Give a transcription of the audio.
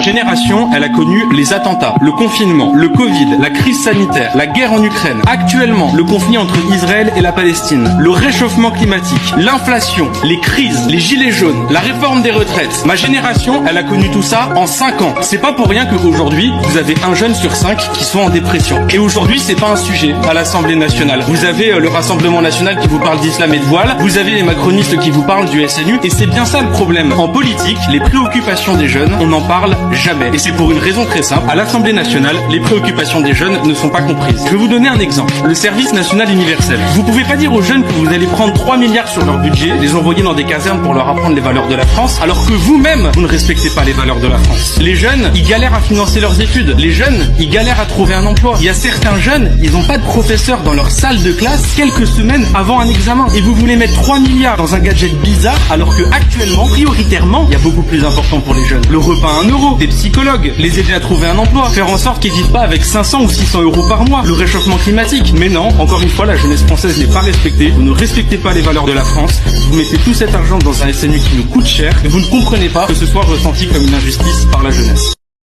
génération, elle a connu les attentats, le confinement, le Covid, la crise sanitaire, la guerre en Ukraine. Actuellement, le conflit entre Israël et la Palestine, le réchauffement climatique, l'inflation, les crises, les gilets jaunes, la réforme des retraites. Ma génération, elle a connu tout ça en 5 ans. C'est pas pour rien qu'aujourd'hui, vous avez un jeune sur 5 qui sont en dépression. Et aujourd'hui, c'est pas un sujet à l'Assemblée nationale. Vous avez le Rassemblement national qui vous parle d'islam et de voile, vous avez les macronistes qui vous parlent du SNU, et c'est bien ça le problème. En politique, les préoccupations des jeunes, on n'en parle jamais. Et c'est pour une raison très simple. À l'Assemblée nationale, les préoccupations des jeunes ne sont pas comprises. Je vais vous donner un exemple. Le service national universel. Vous pouvez pas dire aux jeunes que vous allez prendre 3 milliards sur leur budget, les envoyer dans des casernes pour leur apprendre les valeurs de la France, alors que vous-même, vous ne respectez pas les valeurs de la France. Les jeunes, ils galèrent à financer leurs études. Les jeunes, ils galèrent à trouver un emploi. Il y a certains jeunes, ils n'ont pas de professeur dans leur salle de classe quelques semaines avant un examen. Et vous voulez mettre 3 milliards dans un gadget bizarre, alors que actuellement, prioritairement, il y a beaucoup plus important pour les jeunes. Le repas à 1 euro, des psychologues, les aider à trouver un emploi, faire en sorte qu'ils vivent pas avec 500 ou 600 euros par mois, le réchauffement climatique. Mais non, encore une fois, la jeunesse française n'est pas respectée. Vous ne respectez pas les valeurs de la France. Vous mettez tout cet argent dans un SNU qui nous coûte cher et vous ne comprenez pas que ce soit ressenti comme une injustice par la jeunesse.